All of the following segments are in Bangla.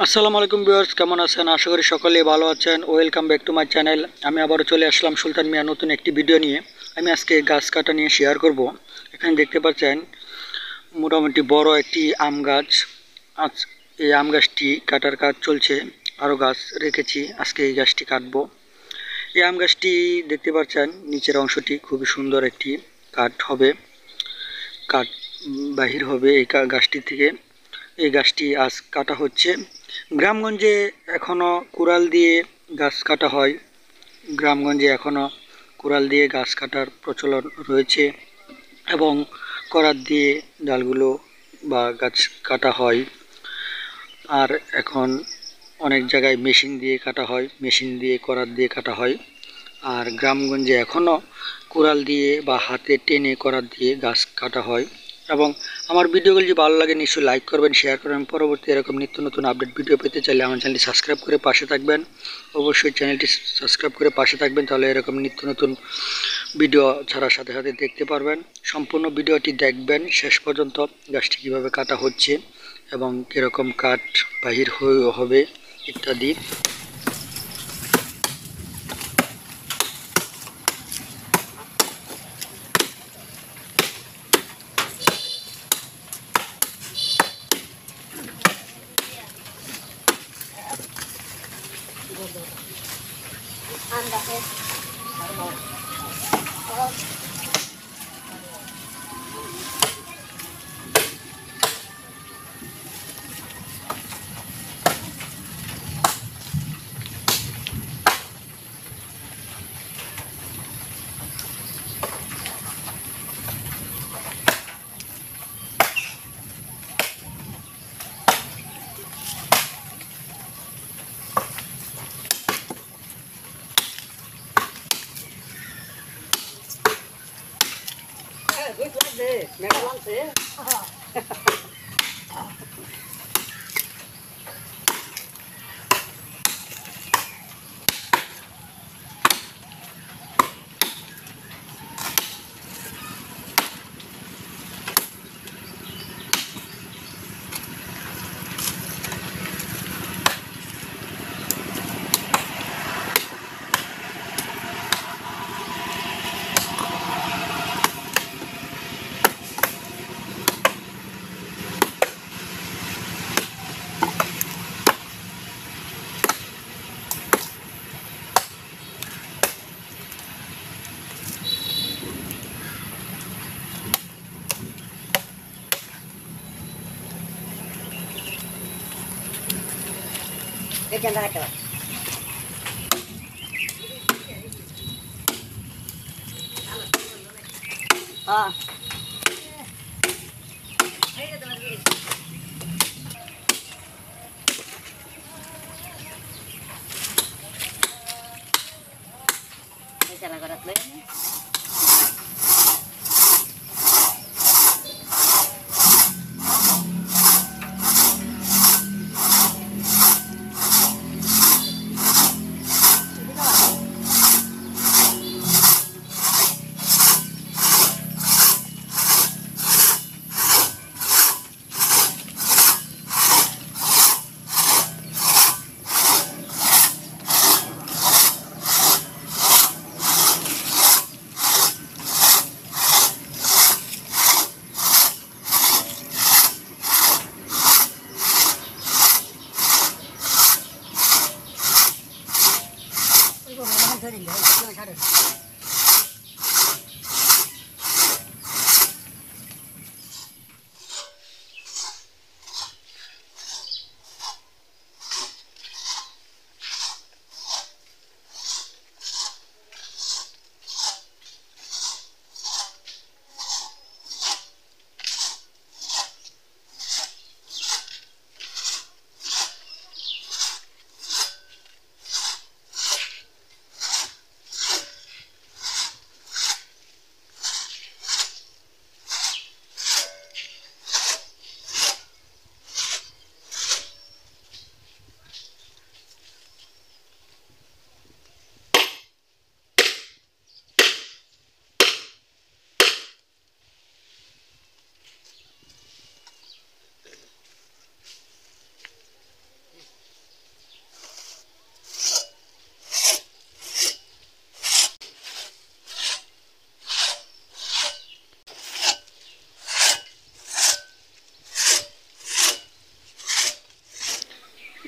আসসালামু আলাইকুম ভিউয়ার্স, কেমন আছেন? আশা করি সকলেই ভালো আছেন। Welcome back to my channel. আমি আবারও চলে আসলাম সুলতান মিয়া নতুন একটি ভিডিও নিয়ে। আমি আজকে গাছ কাটা নিয়ে শেয়ার করব। এখানে দেখতে পাচ্ছেন মোটামুটি বড় একটি আম গাছ। আজ এই আম গাছটি কাটার কাজ চলছে। আরও গাছ রেখেছি, আজকে এই গাছটি কাটবো। এই আম গাছটি দেখতে পাচ্ছেন নিচের অংশটি খুবই সুন্দর একটি কাঠ হবে, কাঠ বাহির হবে এই গাছটি থেকে। এই গাছটি আজ কাটা হচ্ছে। গ্রামগঞ্জে এখনও কুড়াল দিয়ে গাছ কাটা হয়। গ্রামগঞ্জে এখনও কুড়াল দিয়ে গাছ কাটার প্রচলন রয়েছে এবং করাত দিয়ে ডালগুলো বা গাছ কাটা হয়। আর এখন অনেক জায়গায় মেশিন দিয়ে কাটা হয়, মেশিন দিয়ে করাত দিয়ে কাটা হয়। আর গ্রামগঞ্জে এখনও কুড়াল দিয়ে বা হাতে টেনে করাত দিয়ে গাছ কাটা হয়। এবং আমার ভিডিওগুলো যদি ভালো লাগে নিশ্চয়ই লাইক করবেন, শেয়ার করবেন। পরবর্তী এরকম নিত্য নতুন আপডেট ভিডিও পেতে চাইলে আমার চ্যানেলটি সাবস্ক্রাইব করে পাশে থাকবেন। অবশ্যই চ্যানেলটি সাবস্ক্রাইব করে পাশে থাকবেন, তাহলে এরকম নিত্য নতুন ভিডিও ছাড়ার সাথে সাথে দেখতে পারবেন। সম্পূর্ণ ভিডিওটি দেখবেন শেষ পর্যন্ত, গাছটি কীভাবে কাটা হচ্ছে এবং কীরকম কাঠ বাহির হবে ইত্যাদি।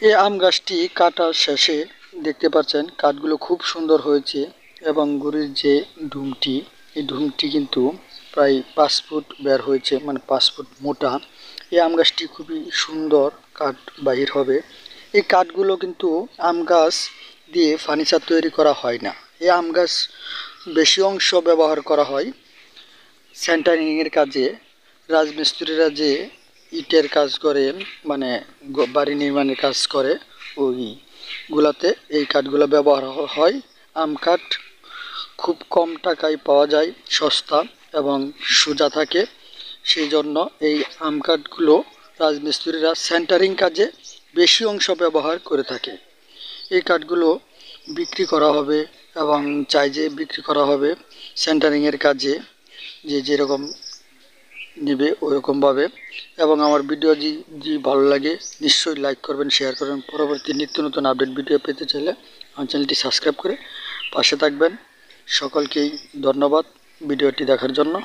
এই আম গাছটি কাটার শেষে দেখতে পাচ্ছেন কাঠগুলো খুব সুন্দর হয়েছে এবং গুড়ির যে ডুমটি, এই ডুমটি কিন্তু প্রায় 5 ফুট বের হয়েছে, মানে 5 ফুট মোটা। এই আম গাছটি খুবই সুন্দর কাঠ বাহির হবে। এই কাঠগুলো কিন্তু আম গাছ দিয়ে ফার্নিচার তৈরি করা হয় না। এই আম গাছ বেশি অংশ ব্যবহার করা হয় সেন্টারিংয়ের কাজে। রাজমিস্ত্রিরা যে ইটের কাজ করে, মানে বাড়ি নির্মাণের কাজ করে, ওইগুলাতে এই কাঠগুলো ব্যবহার হয়। আম কাঠ খুব কম টাকায় পাওয়া যায়, সস্তা এবং সোজা থাকে। সেই জন্য এই আম কাঠগুলো রাজমিস্ত্রিরা সেন্টারিং কাজে বেশি অংশ ব্যবহার করে থাকে। এই কাঠগুলো বিক্রি করা হবে এবং চাইজে বিক্রি করা হবে সেন্টারিংয়ের কাজে, যে যেরকম নেবে ওরকমভাবে। এবং আমার ভিডিও যদি ভালো লাগে নিশ্চয়ই লাইক করবেন, শেয়ার করবেন। পরবর্তী নিত্য নতুন আপডেট ভিডিও পেতে চাইলে আমার চ্যানেলটি সাবস্ক্রাইব করে পাশে থাকবেন। সকলকেই ধন্যবাদ ভিডিওটি দেখার জন্য।